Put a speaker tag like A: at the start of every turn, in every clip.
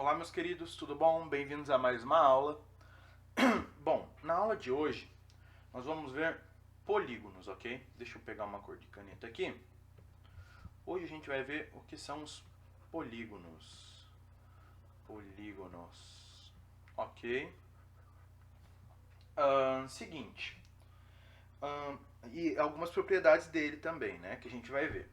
A: Olá, meus queridos, tudo bom? Bem-vindos a mais uma aula. Bom, na aula de hoje nós vamos ver polígonos, ok? Deixa eu pegar uma cor de caneta aqui. Hoje a gente vai ver o que são os polígonos. Polígonos, ok? Seguinte, e algumas propriedades dele também, né? Que a gente vai ver.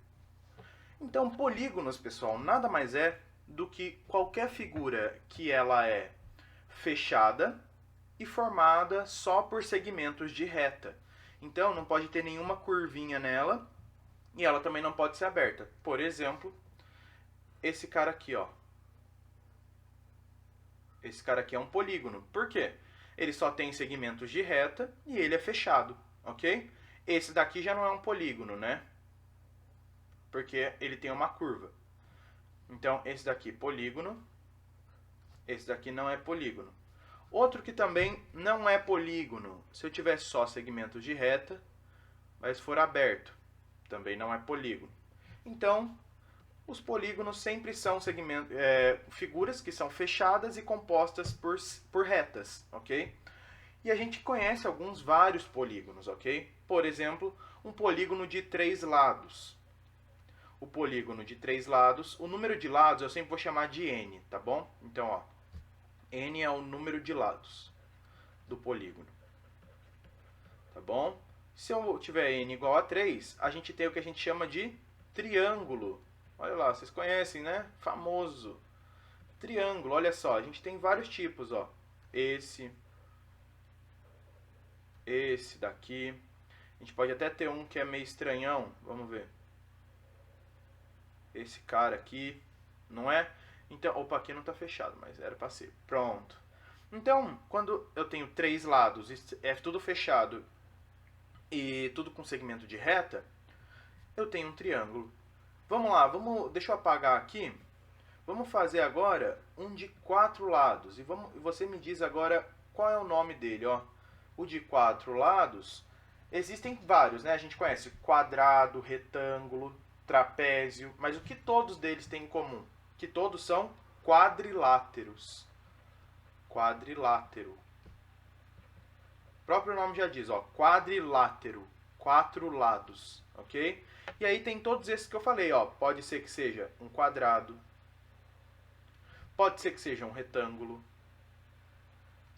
A: Então, polígonos, pessoal, nada mais é do que qualquer figura que ela é fechada e formada só por segmentos de reta. Então, não pode ter nenhuma curvinha nela e ela também não pode ser aberta. Por exemplo, esse cara aqui, ó. Esse cara aqui é um polígono. Por quê? Ele só tem segmentos de reta e ele é fechado, ok? Esse daqui já não é um polígono, né? Porque ele tem uma curva. Então, esse daqui polígono, esse daqui não é polígono. Outro que também não é polígono, se eu tiver só segmentos de reta, mas for aberto, também não é polígono. Então, os polígonos sempre são figuras que são fechadas e compostas por retas, ok? E a gente conhece vários polígonos, ok? Por exemplo, um polígono de 3 lados. O polígono de 3 lados, o número de lados eu sempre vou chamar de n, tá bom? Então, ó, n é o número de lados do polígono, tá bom? Se eu tiver n igual a 3, a gente tem o que a gente chama de triângulo. Olha lá, vocês conhecem, né? Famoso. Triângulo, olha só, a gente tem vários tipos, ó. Esse daqui. A gente pode até ter um que é meio estranhão, vamos ver. Esse cara aqui, não é? Então, opa, aqui não está fechado, mas era para ser. Pronto. Então, quando eu tenho 3 lados, é tudo fechado e tudo com segmento de reta, eu tenho um triângulo. Vamos lá, deixa eu apagar aqui. Vamos fazer agora um de 4 lados. E você me diz agora qual é o nome dele, ó. O de 4 lados, existem vários, né? A gente conhece quadrado, retângulo, trapézio, mas o que todos deles têm em comum? Que todos são quadriláteros. Quadrilátero. O próprio nome já diz, ó, quadrilátero, 4 lados, ok? E aí tem todos esses que eu falei, ó, pode ser que seja um quadrado, pode ser que seja um retângulo,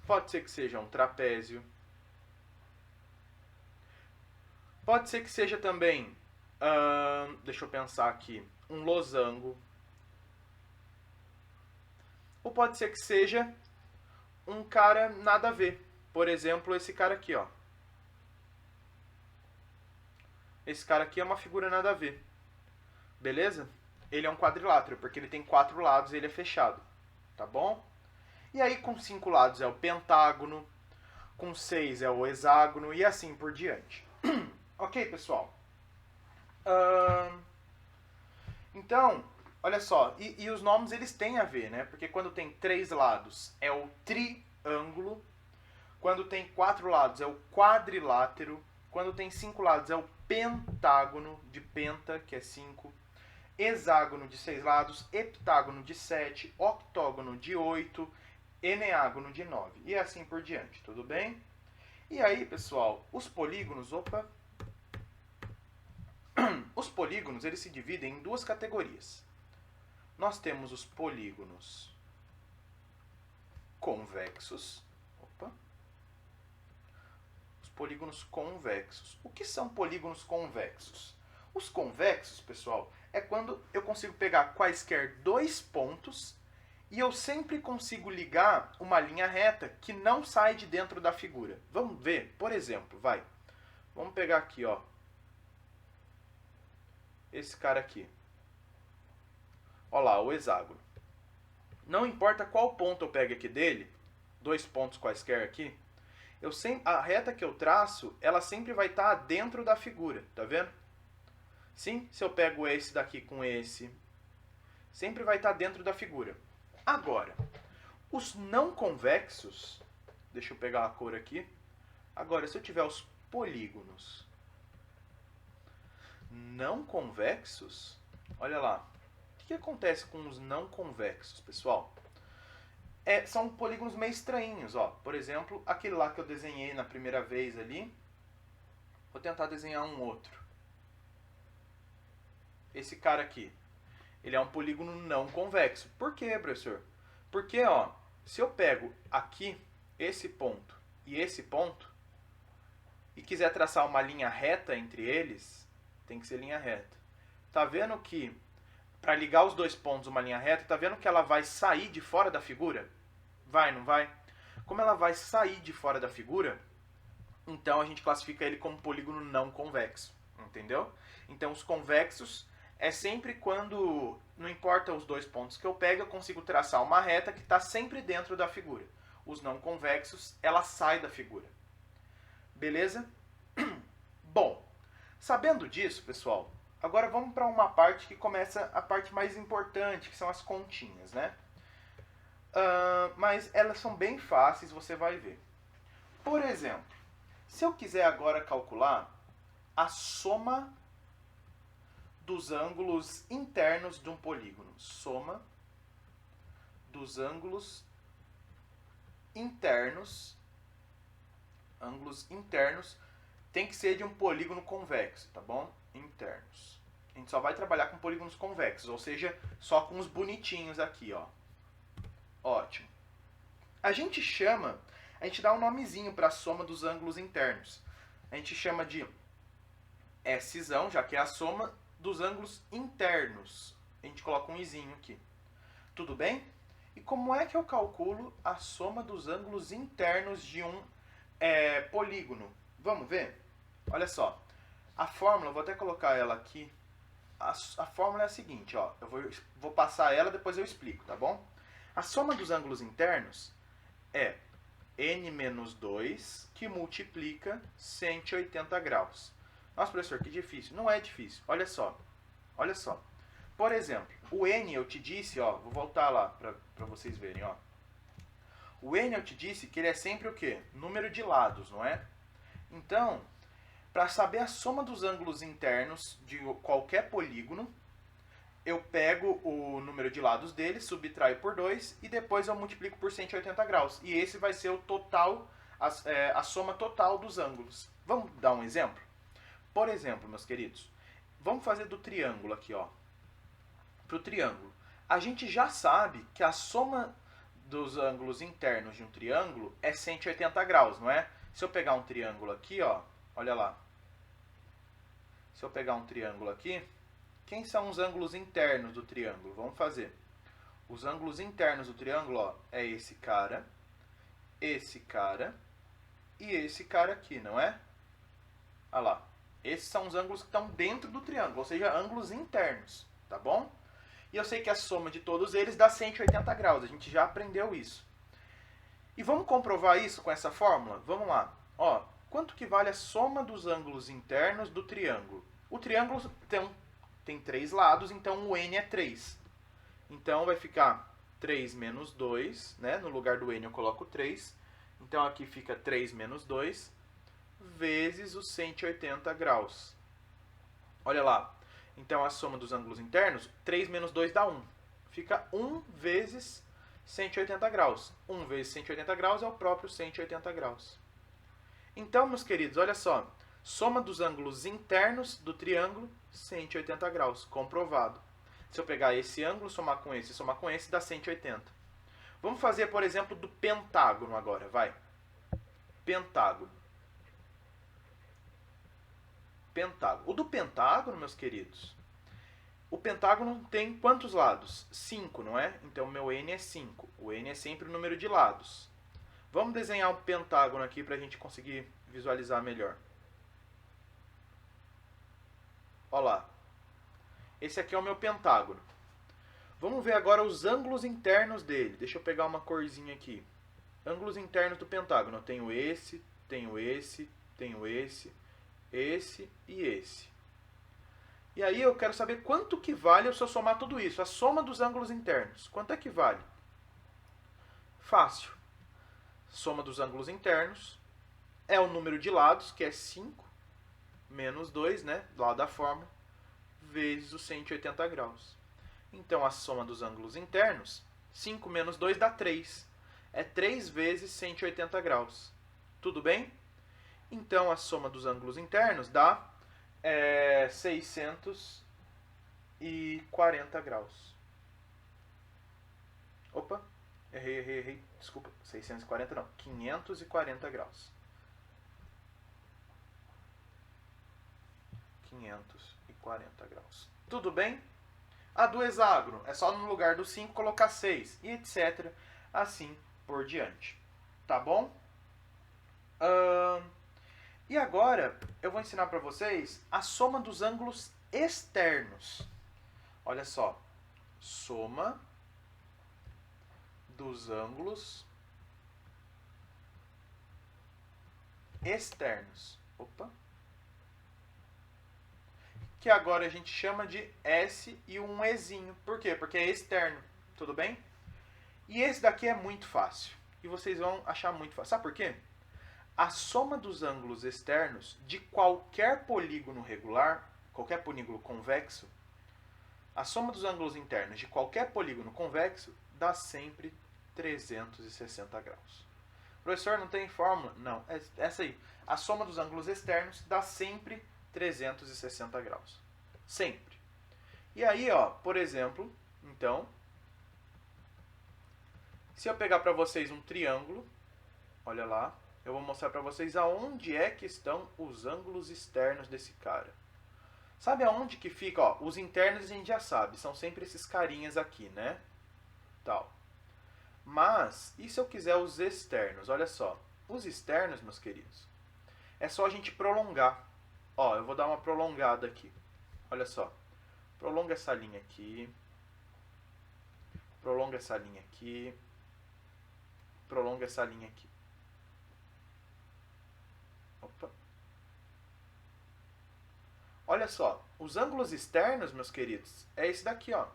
A: pode ser que seja um trapézio, pode ser que seja também, deixa eu pensar aqui, um losango, ou pode ser que seja um cara nada a ver. Por exemplo, esse cara aqui, ó. Esse cara aqui é uma figura nada a ver. Beleza? Ele é um quadrilátero, porque ele tem 4 lados e ele é fechado. Tá bom? E aí com 5 lados é o pentágono, com 6 é o hexágono e assim por diante. Ok, pessoal? Então, olha só, e os nomes eles têm a ver, né? Porque quando tem 3 lados é o triângulo, quando tem 4 lados é o quadrilátero, quando tem 5 lados é o pentágono, de penta, que é 5, hexágono de 6 lados, heptágono de 7, octógono de 8, eneágono de 9, e assim por diante, tudo bem? E aí, pessoal, os polígonos, os polígonos eles se dividem em duas categorias. Nós temos os polígonos convexos. Os polígonos convexos. O que são polígonos convexos? Os convexos, pessoal, é quando eu consigo pegar quaisquer 2 pontos e eu sempre consigo ligar uma linha reta que não sai de dentro da figura. Vamos ver? Por exemplo, vai. Vamos pegar aqui, ó. Esse cara aqui. Olha lá, o hexágono. Não importa qual ponto eu pegue aqui dele, 2 pontos quaisquer aqui, a reta que eu traço, ela sempre vai estar dentro da figura, tá vendo? Sim, se eu pego esse daqui com esse, sempre vai estar dentro da figura. Agora, os não convexos, deixa eu pegar a cor aqui. Agora, se eu tiver os polígonos não convexos, olha lá. O que acontece com os não convexos, pessoal? são polígonos meio estranhos, ó. Por exemplo, aquele lá que eu desenhei na primeira vez ali. Vou tentar desenhar um outro. Esse cara aqui. Ele é um polígono não convexo. Por quê, professor? Porque, ó, se eu pego aqui esse ponto e esse ponto e quiser traçar uma linha reta entre eles, tem que ser linha reta. Tá vendo que para ligar os dois pontos uma linha reta, tá vendo que ela vai sair de fora da figura? Vai, não vai? Como ela vai sair de fora da figura, então a gente classifica ele como polígono não convexo, entendeu? Então os convexos é sempre quando, não importa os dois pontos que eu pego, eu consigo traçar uma reta que está sempre dentro da figura. Os não convexos, ela sai da figura. Beleza? Bom, sabendo disso, pessoal, agora vamos para uma parte que começa a parte mais importante, que são as continhas, né? Mas elas são bem fáceis, você vai ver. Por exemplo, se eu quiser agora calcular a soma dos ângulos internos de um polígono. Soma dos ângulos internos. Ângulos internos tem que ser de um polígono convexo, tá bom? Internos. A gente só vai trabalhar com polígonos convexos, ou seja, só com os bonitinhos aqui, ó. Ótimo. A gente dá um nomezinho para a soma dos ângulos internos. A gente chama de S, já que é a soma dos ângulos internos. A gente coloca um izinho aqui. Tudo bem? E como é que eu calculo a soma dos ângulos internos de um polígono? Vamos ver? Olha só. A fórmula, eu vou até colocar ela aqui. A fórmula é a seguinte, ó. Eu vou passar ela, depois eu explico, tá bom? A soma dos ângulos internos é n menos 2 que multiplica 180 graus. Nossa, professor, que difícil. Não é difícil. Olha só. Olha só. Por exemplo, o n eu te disse, ó, vou voltar lá para vocês verem, ó. O n eu te disse que ele é sempre o quê? Número de lados, não é? Então, para saber a soma dos ângulos internos de qualquer polígono, eu pego o número de lados dele, subtraio por 2 e depois eu multiplico por 180 graus. E esse vai ser o total, a soma total dos ângulos. Vamos dar um exemplo? Por exemplo, meus queridos, vamos fazer do triângulo aqui, ó. Para o triângulo. A gente já sabe que a soma dos ângulos internos de um triângulo é 180 graus, não é? Se eu pegar um triângulo aqui, ó, olha lá. Se eu pegar um triângulo aqui, quem são os ângulos internos do triângulo? Vamos fazer. Os ângulos internos do triângulo, ó, é esse cara e esse cara aqui, não é? Olha lá. Esses são os ângulos que estão dentro do triângulo, ou seja, ângulos internos, tá bom? E eu sei que a soma de todos eles dá 180 graus, a gente já aprendeu isso. E vamos comprovar isso com essa fórmula? Vamos lá. Ó, quanto que vale a soma dos ângulos internos do triângulo? O triângulo tem 3 lados, então o n é 3. Então vai ficar 3 menos 2, né? No lugar do n eu coloco 3. Então aqui fica 3 menos 2 vezes os 180 graus. Olha lá. Então a soma dos ângulos internos, 3 menos 2 dá 1. Fica 1 vezes 180 graus. 1 vezes 180 graus é o próprio 180 graus. Então, meus queridos, olha só. Soma dos ângulos internos do triângulo, 180 graus. Comprovado. Se eu pegar esse ângulo, somar com esse, dá 180. Vamos fazer, por exemplo, do pentágono agora, vai. Pentágono. Pentágono. O do pentágono, meus queridos, o pentágono tem quantos lados? 5, não é? Então, meu n é 5. O n é sempre o número de lados. Vamos desenhar um pentágono aqui para a gente conseguir visualizar melhor. Olha lá. Esse aqui é o meu pentágono. Vamos ver agora os ângulos internos dele. Deixa eu pegar uma corzinha aqui. Ângulos internos do pentágono. Eu tenho esse e esse. E aí eu quero saber quanto que vale se eu somar tudo isso. A soma dos ângulos internos. Quanto é que vale? Fácil. Soma dos ângulos internos é o número de lados, que é 5, menos 2, né? Lá da fórmula, vezes os 180 graus. Então, a soma dos ângulos internos, 5 menos 2 dá 3. é 3 vezes 180 graus. Tudo bem? Então, a soma dos ângulos internos dá 640 graus. Opa, errei. Desculpa, 640 não, 540 graus. 540 graus. Tudo bem? A do hexágono é só no lugar do 5 colocar 6 e etc. Assim por diante. Tá bom? E agora eu vou ensinar para vocês a soma dos ângulos externos. Olha só. Soma dos ângulos externos. Opa. Que agora a gente chama de S e um Ezinho. Por quê? Porque é externo. Tudo bem? E esse daqui é muito fácil. E vocês vão achar muito fácil. Sabe por quê? A soma dos ângulos externos de qualquer polígono regular, qualquer polígono convexo, a soma dos ângulos internos de qualquer polígono convexo dá sempre 360 graus. Professor, não tem fórmula? Não, é essa aí. A soma dos ângulos externos dá sempre 360 graus. Sempre. E aí, ó, por exemplo, então, se eu pegar para vocês um triângulo, olha lá, eu vou mostrar para vocês aonde é que estão os ângulos externos desse cara. Sabe aonde que fica? Ó, os internos a gente já sabe, são sempre esses carinhas aqui, né? Tal. Mas, e se eu quiser os externos? Olha só, os externos, meus queridos, é só a gente prolongar. Ó, eu vou dar uma prolongada aqui. Olha só. Prolonga essa linha aqui. Prolonga essa linha aqui. Prolonga essa linha aqui. Opa. Olha só. Os ângulos externos, meus queridos, é esse daqui, ó.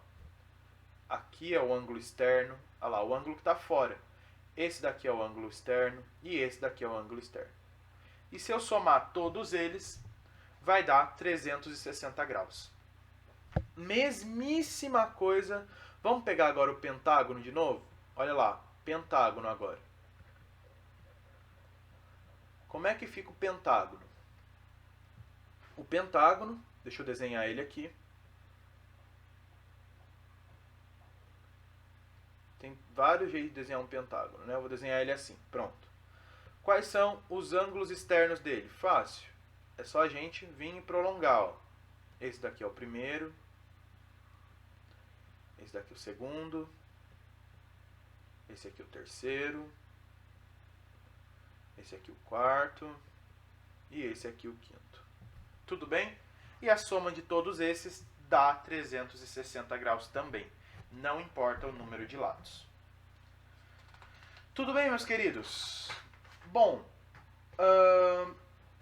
A: Aqui é o ângulo externo. Olha lá, o ângulo que está fora. Esse daqui é o ângulo externo. E esse daqui é o ângulo externo. E se eu somar todos eles, vai dar 360 graus. Mesmíssima coisa. Vamos pegar agora o pentágono de novo? Olha lá, pentágono agora. Como é que fica o pentágono? O pentágono, deixa eu desenhar ele aqui. Tem vários jeitos de desenhar um pentágono, né? Eu vou desenhar ele assim, pronto. Quais são os ângulos externos dele? Fácil. É só a gente vir e prolongar, ó. Esse daqui é o primeiro. Esse daqui é o segundo. Esse aqui é o terceiro. Esse aqui é o quarto. E esse aqui é o quinto. Tudo bem? E a soma de todos esses dá 360 graus também. Não importa o número de lados. Tudo bem, meus queridos? Bom,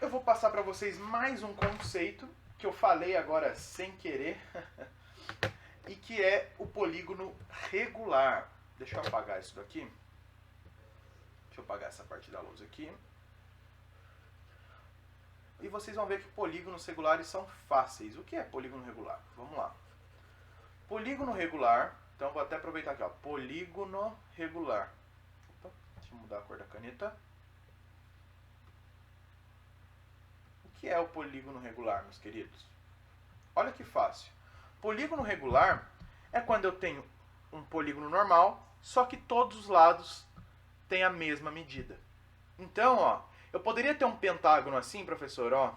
A: eu vou passar para vocês mais um conceito que eu falei agora sem querer e que é o polígono regular. Deixa eu apagar isso daqui. Deixa eu apagar essa parte da luz aqui. E vocês vão ver que polígonos regulares são fáceis. O que é polígono regular? Vamos lá. Polígono regular, então vou até aproveitar aqui, ó. Polígono regular. Opa, deixa eu mudar a cor da caneta. O que é o polígono regular, meus queridos? Olha que fácil. Polígono regular é quando eu tenho um polígono normal, só que todos os lados têm a mesma medida. Então, ó, eu poderia ter um pentágono assim, professor, ó.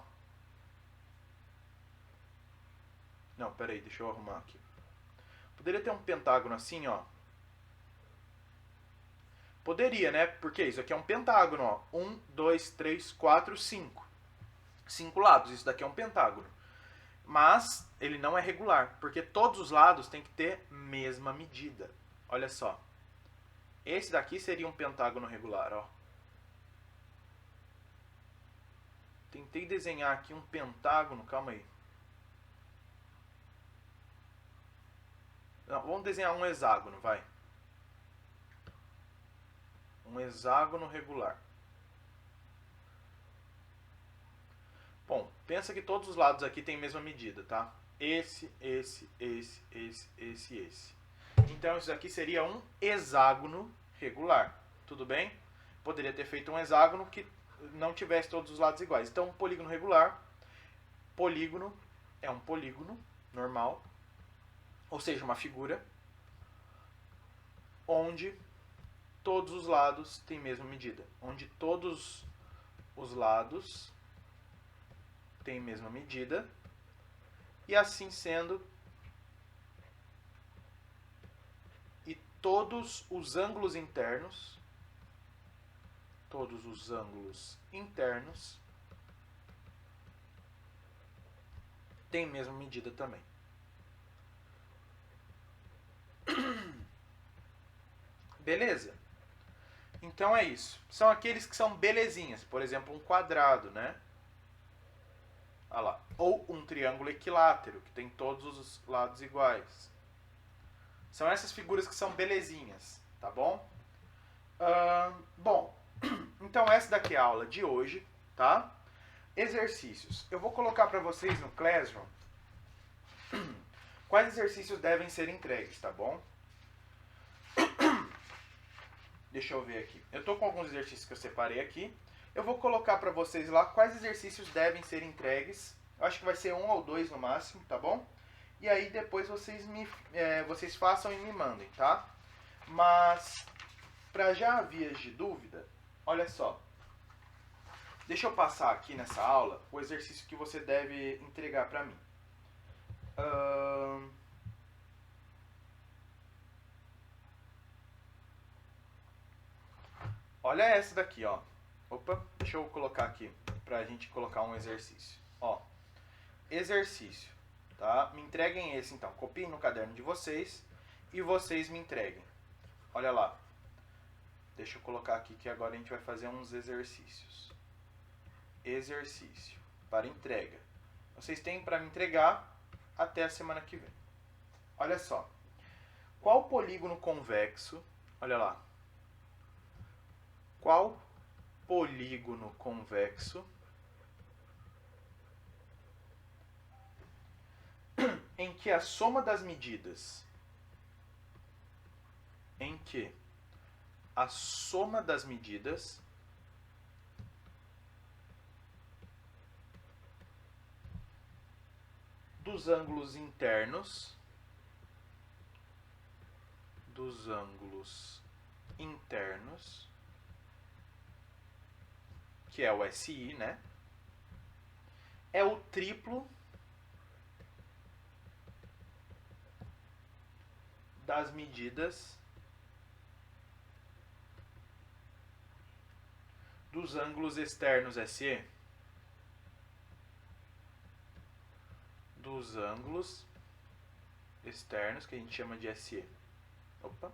A: Não, peraí, deixa eu arrumar aqui. Poderia ter um pentágono assim, ó. Poderia, né? Porque isso aqui é um pentágono, ó. 1, 2, 3, 4, 5. 5 lados, isso daqui é um pentágono. Mas ele não é regular, porque todos os lados têm que ter mesma medida. Olha só. Esse daqui seria um pentágono regular, ó. Tentei desenhar aqui um pentágono, calma aí. Não, vamos desenhar um hexágono, vai. Um hexágono regular. Bom, pensa que todos os lados aqui têm a mesma medida, tá? Esse. Então isso aqui seria um hexágono regular. tudo bem? Poderia ter feito um hexágono que não tivesse todos os lados iguais. Então, um polígono regular, polígono é um polígono normal, ou seja, uma figura onde todos os lados têm a mesma medida. Onde todos os lados têm a mesma medida. E assim sendo, e todos os ângulos internos têm a mesma medida também. Beleza? Então é isso. São aqueles que são belezinhas. Por exemplo, um quadrado, né? Olha lá. Ou um triângulo equilátero, que tem todos os lados iguais. São essas figuras que são belezinhas, tá bom? Bom, então essa daqui é a aula de hoje, tá? Exercícios. Eu vou colocar para vocês no Classroom quais exercícios devem ser entregues, tá bom? Deixa eu ver aqui. Eu tô com alguns exercícios que eu separei aqui. Eu vou colocar para vocês lá quais exercícios devem ser entregues. Eu acho que vai ser 1 ou 2 no máximo, tá bom? E aí depois vocês façam e me mandem, tá? Mas, para já vias de dúvida, olha só. Deixa eu passar aqui nessa aula o exercício que você deve entregar para mim. Olha essa daqui, ó. Opa, deixa eu colocar aqui pra gente colocar um exercício. Ó, exercício, tá? Me entreguem esse então. Copiem no caderno de vocês e vocês me entreguem. Olha lá. Deixa eu colocar aqui que agora a gente vai fazer uns exercícios. Exercício para entrega. Vocês têm para me entregar até a semana que vem. Olha só. Qual polígono convexo... Olha lá. Qual polígono convexo em que a soma das medidas dos ângulos internos que é o SI, né? É o triplo das medidas dos ângulos externos SE. Dos ângulos externos, que a gente chama de SE. Opa,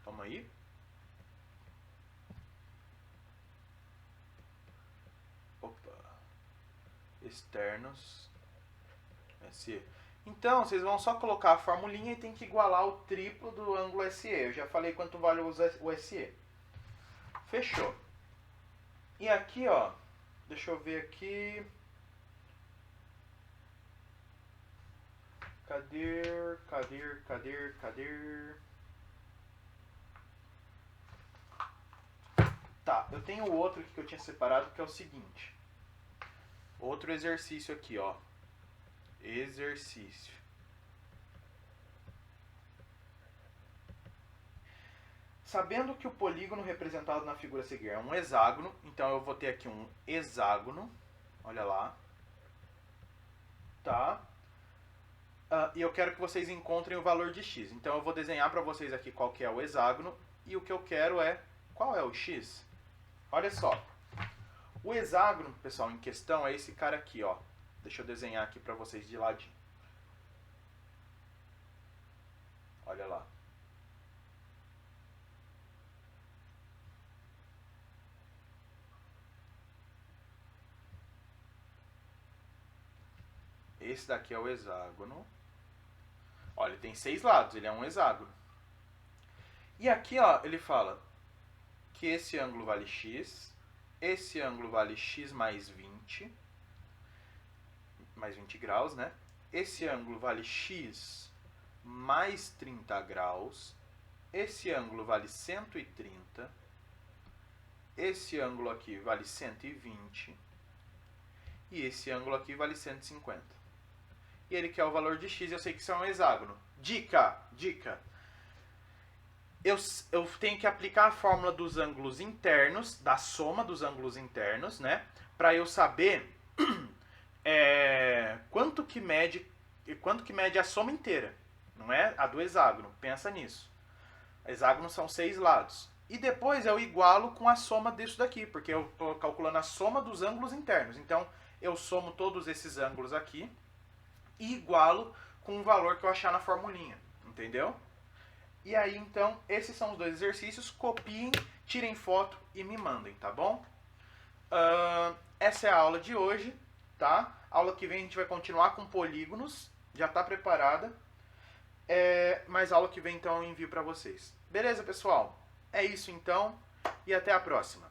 A: toma aí. Externos SE. Então, vocês vão só colocar a formulinha e tem que igualar o triplo do ângulo SE. Eu já falei quanto vale o SE. Fechou. E aqui, ó, deixa eu ver aqui. Cadê? Tá, eu tenho outro aqui que eu tinha separado que é o seguinte. Outro exercício aqui, ó. Exercício. Sabendo que o polígono representado na figura a seguir é um hexágono, então eu vou ter aqui um hexágono. Olha lá. Tá? E eu quero que vocês encontrem o valor de x. Então eu vou desenhar para vocês aqui qual que é o hexágono. E o que eu quero é... Qual é o x? Olha só. O hexágono, pessoal, em questão é esse cara aqui, ó. Deixa eu desenhar aqui para vocês de ladinho. Olha lá. Esse daqui é o hexágono. Olha, ele tem 6 lados, ele é um hexágono. E aqui, ó, ele fala que esse ângulo vale x, esse ângulo vale x mais 20 graus, né? Esse ângulo vale x mais 30 graus, esse ângulo vale 130, esse ângulo aqui vale 120 e esse ângulo aqui vale 150. E ele quer o valor de x, eu sei que isso é um hexágono. Dica! Eu tenho que aplicar a fórmula dos ângulos internos, da soma dos ângulos internos, né? Para eu saber quanto que mede a soma inteira. Não é a do hexágono, pensa nisso. Hexágono são 6 lados. E depois eu igualo com a soma disso daqui, porque eu estou calculando a soma dos ângulos internos. Então, eu somo todos esses ângulos aqui e igualo com o valor que eu achar na formulinha. Entendeu? E aí, então, esses são os dois exercícios. Copiem, tirem foto e me mandem, tá bom? Essa é a aula de hoje, tá? Aula que vem a gente vai continuar com polígonos. Já está preparada. Mas aula que vem, então, eu envio para vocês. Beleza, pessoal? É isso, então. E até a próxima.